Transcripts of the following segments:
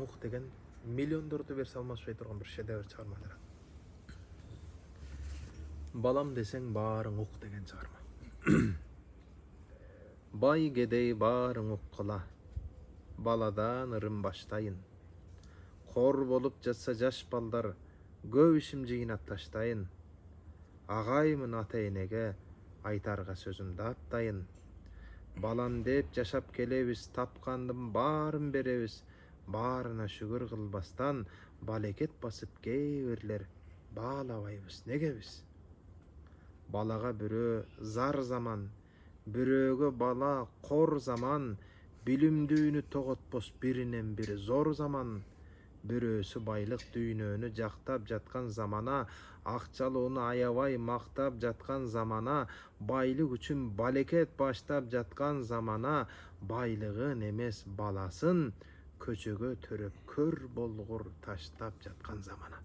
Ук деген миллиондорду берсе алмашпай турган бир шедевр чыгармадыр. Балам десең баарың ук деген чыгарма. Бай кедей баарың уккыла. Баладан ырым баштайын. Кор болуп жатса жаш балдар көп ишим жыйнап таштайын. Агаймын ата энеге айтарга сөзүмдү аттайын. Балам деп жашап келебиз, тапкандын баарын беребиз. Баарына шүгүр кылбастан балекет басып кээ бирлер баалабайбыз. Неге биз? Балага бирөө зар заман, бирөөгө бала кор заман, билимдүүнү тоготпос биринен бири зор заман. Бирөөсү байлык дүйнөнү жактап жаткан замана, акчалууну аябай мактап жаткан замана, байлык үчүн балекет баштап жаткан замана, байлыгын эмес баласын көчөгө төрөп көр болгур таштап жаткан замана.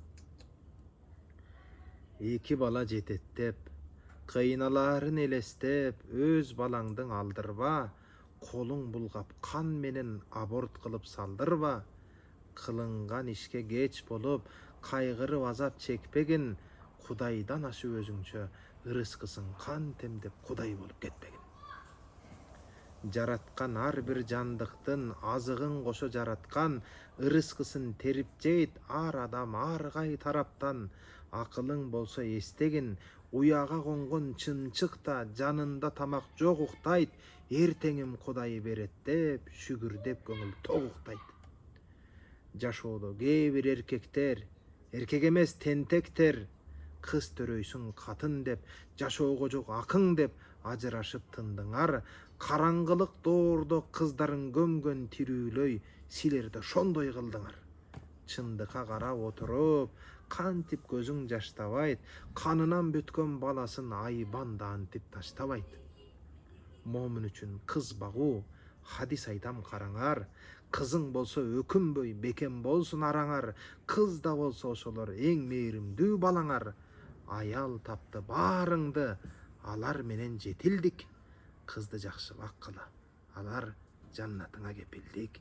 Эки бала жететтеп, кыйналаарын элестеп, өз балаңдың алдырба, колуң булгап кан менен аборт кылып салдырба. Кылынган ишке кеч болуп, кайгырып азап чекпегин, Кудайдан ашып өзүңчө ырыскысын кан темдеп Кудай болуп кетпегин. Жараткан ар бир жандыктын азыгын кошо жараткан, ырыскысын терип жейт ар адам ар кай тараптан. Акылың болсо эстегин, уяга конгон чымчык да жанында тамак жок уктайт, эртеңим Кудай берет деп, шүгүрдеп көңүл ток уктайт. Жашоодо кээ бир эркектер, эркек эмес тентектер, кыз төрөйсүң катын деп, жашоого жок акың деп ажырашып тындыңар. Караңгылык доордо кыздарын көмгөн тирүүлөй, силер да ошондой кылдыңар. Чындыкка карап отуруп, кантип көзүң жаштабайт, канынан бүткөн баласын айбан да антип таштабайт. Момун үчүн кыз багуу, хадис айтам караңар. Кызың болсо өкүнбөй, бекем болсун араңар. Кыз да болсо ошолор эң мээримдүү балаңар. Аял тапты баарыңды, алар менен жетилдик. Кызды жакшы баккыла, алар жаннатыңа кепилдик.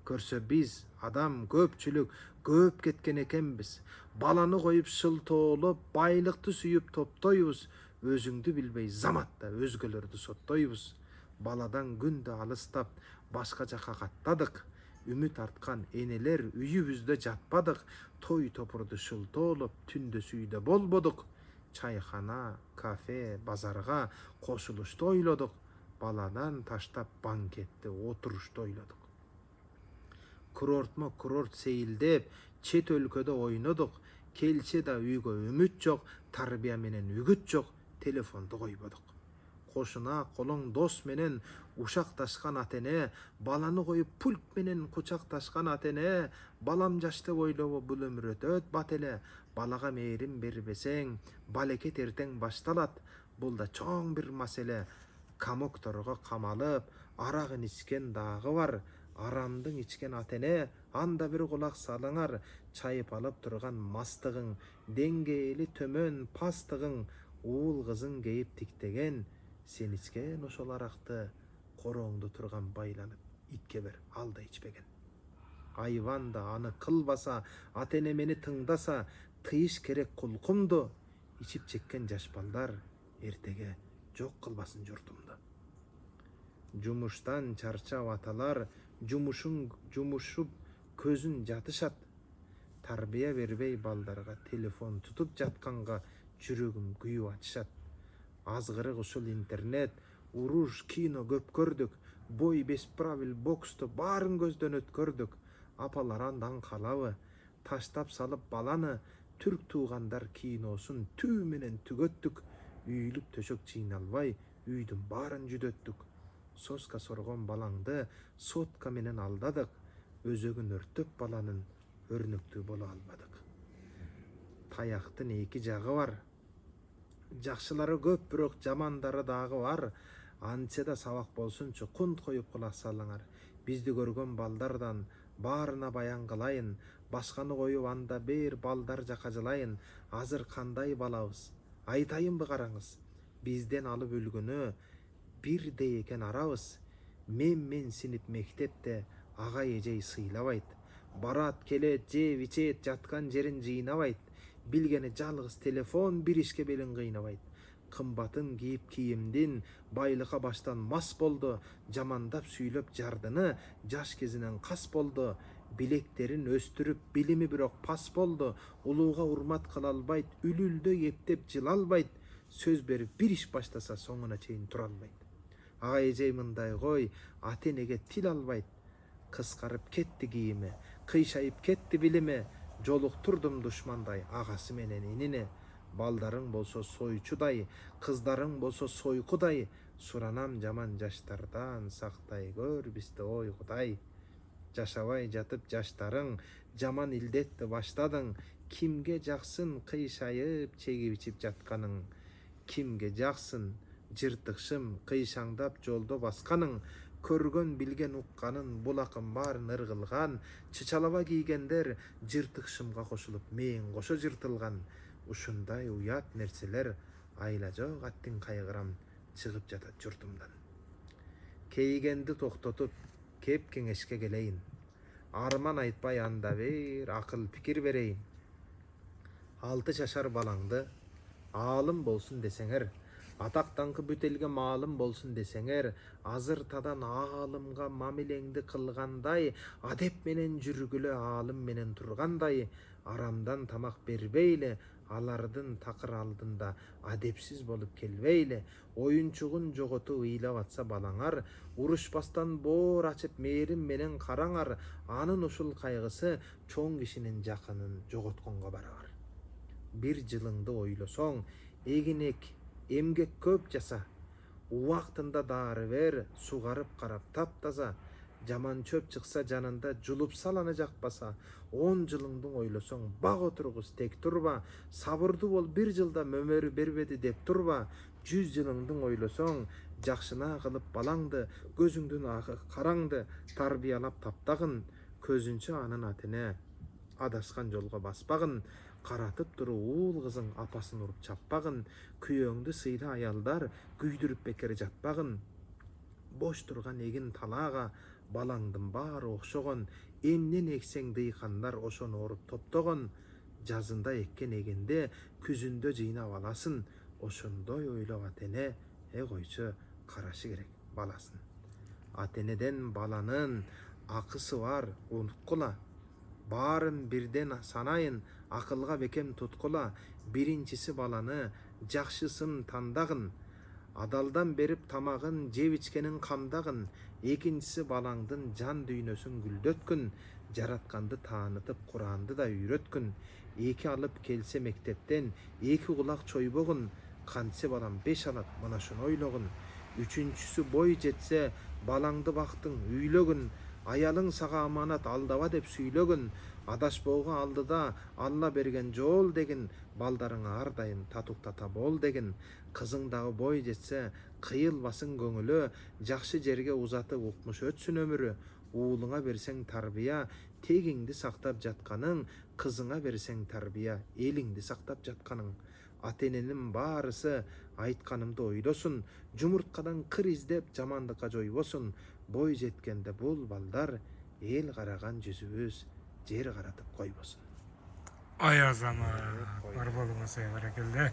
Көрсө биз, адам көпчүлүк көп кеткен экенбиз. Баланы коюп шылтоолоп, байлыкты сүйүп топтойбуз. Өзүңдү билбей заматта өзгөлөрдү соттойбуз. Баладан күндө алыстап, башка жака каттадык. Үмүт арткан энелер үйүбүздө жатпадык. Той топурду шылтоолоп, түндө сүйдө болбодук. Чайхана, кафе, базарга кошулушту ойлодук. Баладан таштап банкетти отурушту ойлодук. Курортмо курорт сейилдеп, чет өлкөдө ойнодук. Келче да үйгө үмүт жок, тарбия менен үгүт жок, телефонду койбодук. Кошуна колоң дос менен ушакташкан ата-эне, баланы коюп пульт менен кучакташкан ата-эне, балам жаш деп ойлобо бул өмүр өтөт бат эле. Балага мээрим бербесең, балекет эртең башталат. Бул да чоң бир маселе. Камокторго камалып, арагын ичкен дагы бар. Арамдың ичкен ата-эне, анда бир кулак салыңар. Чайып алып турган мастыгың, деңгээли төмөн пастыгың, уул кызың кейип тиктеген. Сен ичкен ошол аракты, корооңдо турган байланып, итке бер, ал да ичпеген. Айван да аны кылбаса, ата-эне мени тыңдаса, тыйыш керек кулкумду. Ичип чеккен жаш балдар эртеге жок кылбасын журтумду. Жумуштан чарчап аталар, жумушуп көзүн жатышат. Тарбия бербей балдарга телефон тутуп жатканга жүрөгүм күйүп атышат. Азгырык ушул интернет, уруш, кино көп көрдүк. Бой бесправил, боксту баарын көздөн өткөрдүк. Апалар андан калабы, таштап салып баланы, түрк туугандар киносун түү менен түгөттүк. Үйүлүп төшөк чыйналбай, үйдүн баарын жүдөттүк. Соска соргон балаңды сотка менен алдадык. Өзөгүн өрттөп баланын өрнөктүү боло албадык. Таяктын эки жагы бар. Жакшылары көп, бирок жамандары дагы бар. Антсе да сабак болсунчу, кунт коюп кулак салыңар. Бизди көргөн балдардан баарына баян кылайын. Башканы коюп анда бир балдар жака жылайын. Азыр кандай балабыз? Айтайынбы караңыз. Бизден алып өлгөнү бирдей экен арабыз. Мен синип мектепте ага эжей сыйлабайт. Barat kelet, jep içet жаткан жерин жыйнабайт. Билгени жалгыз телефон bir işke belin kıynabayt. Kımbatın giyip kiyimdin, baylığa baştan mas boldu. Jamandap süylöp jardını, jaş kezinen kas boldu. Bileklerin östürüp bilimi birok pas boldu. Uluğa urmat kılalbayt, ülüldö yeптеп жылалбайт. Söz berip bir iş başlasa soňuna çeyin turalbayt. Ağa ejey mınday goy, atenege til albayt. Kıskarıp ketdi giyimi, kıyşayıp ketdi bilimi. Jolukturdum duşmanday agası menen enine. Baldarың bolso soyçuday, kızdarың bolso soykuday. Suranam jaman jaştardan, saktay gör bizde oy Kuday. Jaşabay jatıp jaştarың, jaman ildetti başladың. Kimge jaksın kıyşayıp çegip içip jatkanың. Kimge jaksın jırtыкшым kıyşаңдап joldo baskanың. Körgön bilgen ukkanın bulakın barın ırgılgan. Çıçalaba giygenler jırtыкшымга koşulup meň koşo jırtılgan. Uşunday uyat nerseler aylajok attin kaygıram çıgıp jatat jurtumdan. Keygendi toktotup kep keňeşke geleyin. Arman aytpay anda bir akıl pikir bereyin. 6 şaşar balaňdy alım bolsun deseňer, atak tankı bütelge malım bolsun deseňer, azırtadan alımga mamileňdi kılganday, adep menen jürgüle alım menen turganday, aramdan tamak berbeyle, alardın takır aldında adepsiz bolup kelbeyle, oyunçugun jogotu ыйлап atsa balaňar, uruşbastan bor açıp merim menen karaňar, anın uşul kaygısı çoň kişinin jakynyn jogotgonga barar. Bir jılыңды oylosoň, eginek, emgek köp jasa, uwagtynda dary ver, sugarıp karap taptaza, jaman çöp çyksa janynda julup salanajak basa, 10 jılыңды oylosoň, bak oturguz tek turba, sabırdy bol bir jılda mömörü berbedi dep turba, 100 jılыңды oylosoň, jakşyna kılıp balaňdy, gözüňdün aky karaňdy, tarbiyalap taptagyn, közünçe anın atine, adaskan jolga baspagyn, karatıp duru uul kızın apasını urup çappagın, küyöňdi sıyla ayaldar güydürüp bekeri jatpagın. Boş turgan egin talaga, balaňdyn bary okşogon, emnen ekseň dykanlar oşonu orup toptogon. Jazynda ekken egende, küzünde jıynap alasın, oşondoy oýlap atene, goýçu karaşy gerek balasın. Ateneden balanın akısı var, unutkula. Barın birden sanayın, akılga bekem tutkula. Birincisi balanı, jakşysyn tandagın. Adaldan berip tamagın, jep içkenin kamdagın. Ekincisi balaňdyn jan düýnösүn güldötkün. Jaratkandy taanytyp Kurandy da üýretkün. Eki alıp kelse mektepten, eki kulak çoýbogun. Kantse balam 5 alat, mana şunu oýlogun. Üçüncüsü boy jetse, balaňdy baktyň, üýlegün. Ayalyň saga amanat aldaba dep süýlegün. Adaşboga aldyda Allah bergen jol degin. Baldaryňa ardaýyn tatuktata bol degin. Kızıňdagy boy jetse, kıyılbasın göňülü. Jakşy jerge uzatyp ukmuş ötsün ömürü. Uğuluňa berseň tarbiya, tegiňdi saktap jatkanyň. Kızıňa berseň tarbiya, eliňdi saktap jatkanyň. Atenenin barысы aytkanymdy oýdosun. Jumurtkadan kır izdep jamandyka joýbosun. Boy jetkende bul baldar, el garagan yüzübüz jer garatyp koýbosun. Ay azama, var bolmasa barakallah.